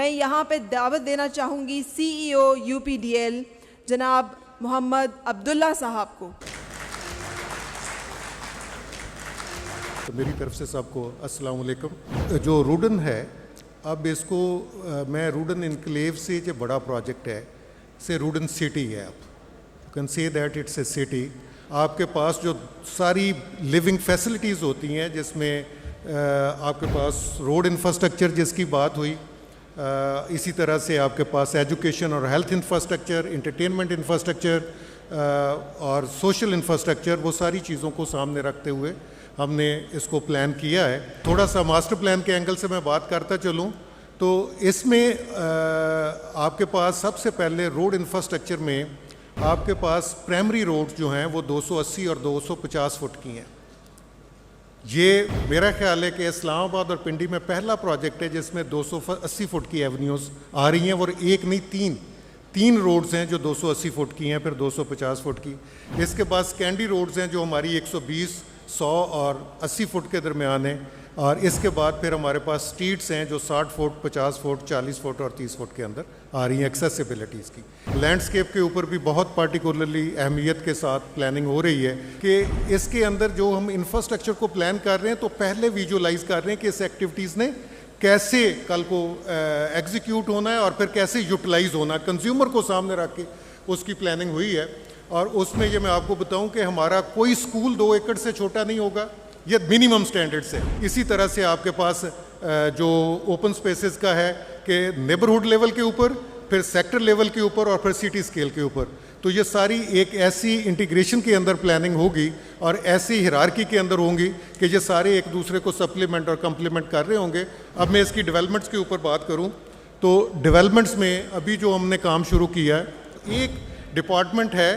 मैं यहाँ पे दावत देना चाहूँगी CEO UPDL जनाब मोहम्मद अब्दुल्ला साहब को। तो मेरी तरफ से सबको अस्सलाम वालेकुम। जो रूडन है, अब इसको मैं रूडन इनक्लेव से जो बड़ा प्रोजेक्ट है से रूडन सिटी है। आप you can say that it's a city. आपके पास जो सारी लिविंग फैसिलिटीज़ होती हैं, जिसमें आपके पास रोड इंफ्रास्ट्रक्चर जिसकी बात हुई, इसी तरह से आपके पास एजुकेशन और हेल्थ इंफ्रास्ट्रक्चर, इंटरटेनमेंट इंफ्रास्ट्रक्चर और सोशल इंफ्रास्ट्रक्चर, वो सारी चीज़ों को सामने रखते हुए हमने इसको प्लान किया है। थोड़ा सा मास्टर प्लान के एंगल से मैं बात करता चलूँ तो इसमें आपके पास सबसे पहले रोड इंफ्रास्ट्रक्चर में आपके पास प्राइमरी रोड जो हैं वो 280 और 250 फुट की हैं। ये मेरा ख्याल है कि इस्लामाबाद और पिंडी में पहला प्रोजेक्ट है जिसमें 280 फुट की एवेन्यूज़ आ रही हैं, और एक नहीं तीन रोड्स हैं जो 280 फुट की हैं, फिर 250 फुट की। इसके बाद स्कैंडी रोड्स हैं जो हमारी 120, 100 और 80 फुट के दरमियान है, और इसके बाद फिर हमारे पास स्ट्रीट्स हैं जो 60 फुट, 50 फुट, 40 फुट और 30 फुट के अंदर आ रही हैं एक्सेसिबिलिटीज़ की। लैंडस्केप के ऊपर भी बहुत पार्टिकुलरली अहमियत के साथ प्लानिंग हो रही है कि इसके अंदर जो हम इंफ्रास्ट्रक्चर को प्लान कर रहे हैं तो पहले विजुअलाइज कर रहे हैं कि इस एक्टिविटीज़ ने कैसे कल को एग्जीक्यूट होना है और फिर कैसे यूटिलाइज होना है। कंज्यूमर को सामने रख के उसकी प्लानिंग हुई है, और उसमें ये मैं आपको बताऊं कि हमारा कोई स्कूल 2 एकड़ से छोटा नहीं होगा, ये मिनिमम स्टैंडर्ड्स है। इसी तरह से आपके पास जो ओपन स्पेसेस का है कि नेबरहुड लेवल के ऊपर, फिर सेक्टर लेवल के ऊपर और फिर सिटी स्केल के ऊपर, तो ये सारी एक ऐसी इंटीग्रेशन के अंदर प्लानिंग होगी और ऐसी हिरार्की के अंदर होंगी कि ये सारे एक दूसरे को सप्लीमेंट और कम्प्लीमेंट कर रहे होंगे। अब मैं इसकी डेवलपमेंट्स के ऊपर बात करूँ तो डेवलपमेंट्स में अभी जो हमने काम शुरू किया है, एक डिपार्टमेंट है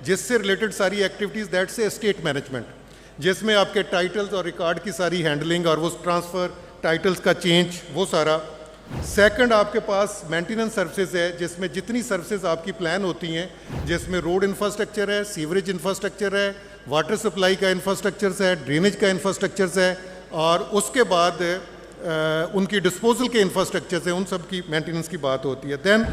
जिससे रिलेटेड सारी activities, that's a state management, जिसमें आपके टाइटल्स और रिकॉर्ड की सारी हैंडलिंग और वो ट्रांसफ़र, टाइटल्स का चेंज, वो सारा। सेकंड आपके पास मेंटेनेंस सर्विसेज है, जिसमें जितनी सर्विसेज आपकी प्लान होती हैं, जिसमें रोड इंफ्रास्ट्रक्चर है, सीवरेज इंफ्रास्ट्रक्चर है, वाटर सप्लाई का इंफ्रास्ट्रक्चर है, ड्रेनेज का इंफ्रास्ट्रक्चर है, और उसके बाद उनकी डिस्पोजल के इंफ्रास्ट्रक्चर है, उन सब की मेंटेनेंस की बात होती है। Then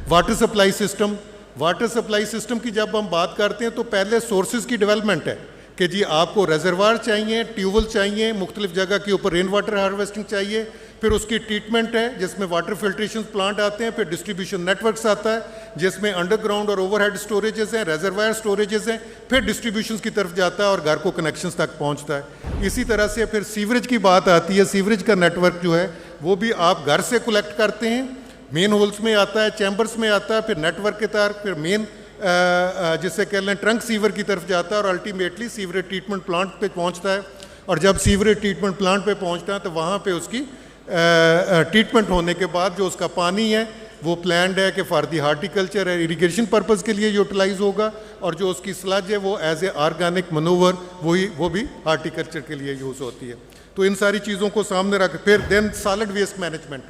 water supply system. Water supply system की जब हम बात करते हैं तो पहले सोर्सेज की डेवलपमेंट है कि जी आपको रेजरवार चाहिए, ट्यूबवेल चाहिए, मुख्तलिफ जगह के ऊपर रेन वाटर हार्वेस्टिंग चाहिए, फिर उसकी ट्रीटमेंट है जिसमें वाटर फिल्ट्रेशन प्लांट आते हैं, फिर डिस्ट्रीब्यूशन नेटवर्क्स आता है जिसमें अंडरग्राउंड और ओवरहेड स्टोरेजेस हैं, रेजरवायर स्टोरेजेस हैं, फिर डिस्ट्रीब्यूशन की तरफ जाता है और घर को कनेक्शंस तक पहुंचता है। इसी तरह से फिर सीवरेज की बात आती है। सीवरेज का नेटवर्क जो है वो भी आप घर से कलेक्ट करते हैं, मेन होल्स में आता है, चैम्बर्स में आता है, फिर नेटवर्क के तहत फिर मेन जिससे कह लें ट्रंक सीवर की तरफ जाता है और अल्टीमेटली सीवरेज ट्रीटमेंट प्लांट पे पहुंचता है। और जब सीवरेज ट्रीटमेंट प्लांट पे पहुंचता है तो वहाँ पे उसकी ट्रीटमेंट होने के बाद जो उसका पानी है वो प्लान्ड है कि फॉर दी हार्टिकल्चर है, इरिगेशन पर्पज़ के लिए यूटिलाइज होगा, और जो उसकी स्लज है वो एज ए ऑर्गेनिक मनोवर वो भी हार्टिकल्चर के लिए यूज़ होती है। तो इन सारी चीज़ों को सामने रख, फिर देन सॉलिड वेस्ट मैनेजमेंट,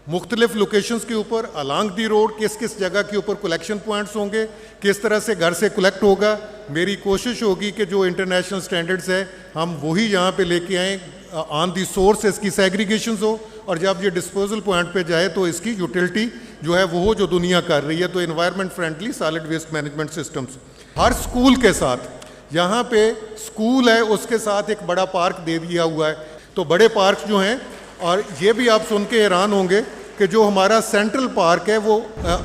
मुख्तलिफ लोकेशंस के ऊपर अलांग दी रोड किस किस जगह के ऊपर कलेक्शन पॉइंट्स होंगे, किस तरह से घर से कलेक्ट होगा। मेरी कोशिश होगी कि जो इंटरनेशनल स्टैंडर्ड्स है हम वही यहाँ पे लेके आएँ, ऑन दी सोर्स इसकी सेग्रीगेशंस हो, और जब ये डिस्पोजल पॉइंट पे जाए तो इसकी यूटिलिटी जो है वो जो दुनिया कर रही है। तो environment friendly solid waste management systems हर स्कूल के साथ, यहाँ पे स्कूल है उसके साथ एक बड़ा पार्क दे दिया हुआ है। तो बड़े पार्क जो हैं, और ये भी आप सुन के हैरान होंगे कि जो हमारा सेंट्रल पार्क है वो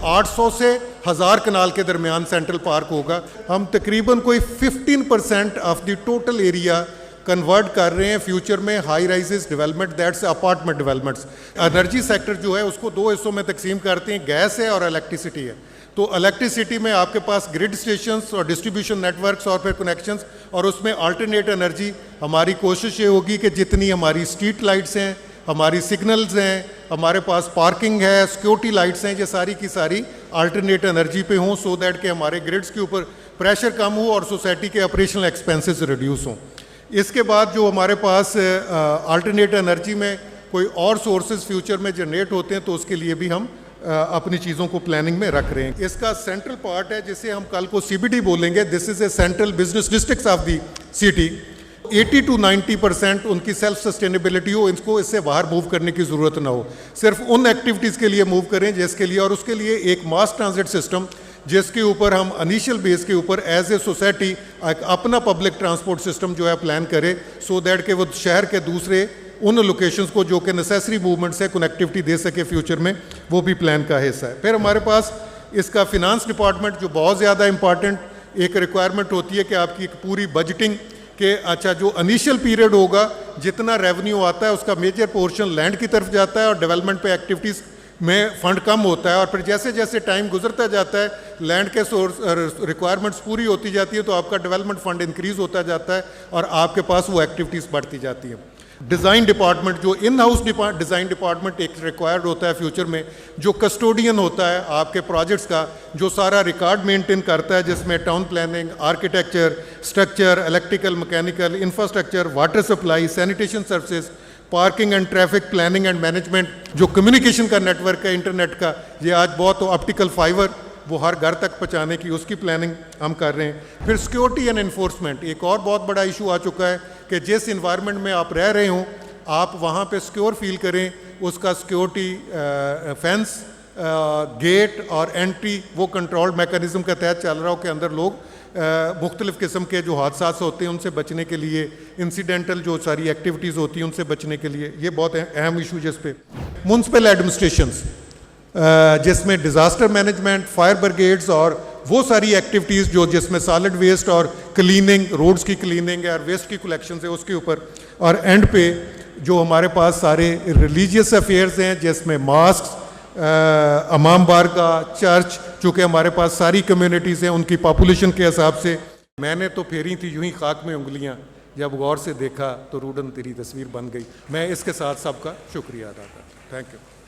800 से 1000 कनाल के दरमियान सेंट्रल पार्क होगा। हम तकरीबन कोई 15% of the total area convert कर रहे हैं फ्यूचर में high rises development, that's apartment developments. Energy sector जो है उसको 2 हिस्सों में तकसीम करते हैं, गैस है और इलेक्ट्रिसिटी है। तो इलेक्ट्रिसिटी में आपके पास ग्रिड स्टेशंस और डिस्ट्रीब्यूशन नेटवर्क्स और फिर कनेक्शंस, और उसमें अल्टरनेट एनर्जी। हमारी कोशिश ये होगी कि जितनी हमारी स्ट्रीट लाइट्स हैं, हमारी सिग्नल्स हैं, हमारे पास पार्किंग है, सिक्योरिटी लाइट्स हैं, ये सारी की सारी अल्टरनेट एनर्जी पे हों, सो दैट कि हमारे ग्रिड्स के ऊपर प्रेशर कम हो और सोसाइटी के ऑपरेशनल एक्सपेंसेस रिड्यूस हों। इसके बाद जो हमारे पास अल्टरनेट एनर्जी में कोई और सोर्सेज फ्यूचर में जनरेट होते हैं तो उसके लिए भी हम अपनी चीज़ों को प्लानिंग में रख रहे हैं। इसका सेंट्रल पार्ट है जिसे हम कल को CBD बोलेंगे, this is a central business districts of the city. 80 to 90% उनकी सेल्फ सस्टेनेबिलिटी हो, इनको इससे बाहर मूव करने की ज़रूरत ना हो, सिर्फ उन एक्टिविटीज़ के लिए मूव करें जिसके लिए, और उसके लिए एक मास ट्रांजिट सिस्टम जिसके ऊपर हम इनिशियल बेस के ऊपर एज ए सोसाइटी अपना पब्लिक ट्रांसपोर्ट सिस्टम जो है प्लान करें, सो दैट कि वो शहर के दूसरे उन लोकेशंस को जो कि नेसेसरी मूवमेंट्स है कनेक्टिविटी दे सके फ्यूचर में, वो भी प्लान का हिस्सा है। फिर हमारे पास इसका फिनांस डिपार्टमेंट जो बहुत ज़्यादा इंपॉर्टेंट एक रिक्वायरमेंट होती है कि आपकी एक पूरी बजटिंग के, अच्छा जो इनिशियल पीरियड होगा जितना रेवेन्यू आता है उसका मेजर पोर्शन लैंड की तरफ जाता है और डेवलपमेंट पे एक्टिविटीज़ में फ़ंड कम होता है, और फिर जैसे जैसे टाइम गुजरता जाता है लैंड के सोर्स रिक्वायरमेंट्स पूरी होती जाती है तो आपका डेवलपमेंट फ़ंड इंक्रीज़ होता जाता है और आपके पास वो एक्टिविटीज़ बढ़ती जाती हैं। डिज़ाइन डिपार्टमेंट जो इन हाउस डिज़ाइन डिपार्टमेंट एक रिक्वायर्ड होता है फ्यूचर में, जो कस्टोडियन होता है आपके प्रोजेक्ट्स का, जो सारा रिकॉर्ड मेंटेन करता है जिसमें town planning, architecture, structure, electrical, mechanical, infrastructure, water supply, sanitation services, parking and traffic planning and management, जो कम्युनिकेशन का नेटवर्क है इंटरनेट का, ये आज बहुत ऑप्टिकल फाइबर वो हर घर तक पहुँचाने की उसकी प्लानिंग हम कर रहे हैं। फिर सिक्योरिटी एंड इन्फोर्समेंट एक और बहुत बड़ा इशू आ चुका है कि जिस इन्वायरमेंट में आप रह रहे हों आप वहाँ पे सिक्योर फील करें, उसका सिक्योरिटी फेंस, गेट और एंट्री वो कंट्रोल्ड मैकेनिज्म के तहत चल रहा हो के अंदर लोग मुख्तलिफ़ किस्म के जो हादसा होते हैं उनसे बचने के लिए, इंसिडेंटल जो सारी एक्टिविटीज़ होती हैं उनसे बचने के लिए, ये बहुत अहम इशू जिस पे म्यूनसिपल एडमिनिस्ट्रेशंस जिसमें डिज़ास्टर मैनेजमेंट, फायर ब्रिगेड्स और वो सारी एक्टिविटीज़ जो जिसमें सॉलिड वेस्ट और क्लीनिंग, रोड्स की क्लीनिंग है और वेस्ट की कलेक्शन है उसके ऊपर, और एंड पे जो हमारे पास सारे रिलीजियस अफेयर्स हैं जिसमें मास्क, इमाम बारगाह, चर्च, चूँकि हमारे पास सारी कम्युनिटीज़ हैं उनकी पॉपुलेशन के हिसाब से। मैंने तो फेरी थी यूं ही खाक में उंगलियां, जब गौर से देखा तो रूडन तेरी तस्वीर बन गई। मैं इसके साथ सबका शुक्रिया अदा करता हूँ। Thank you.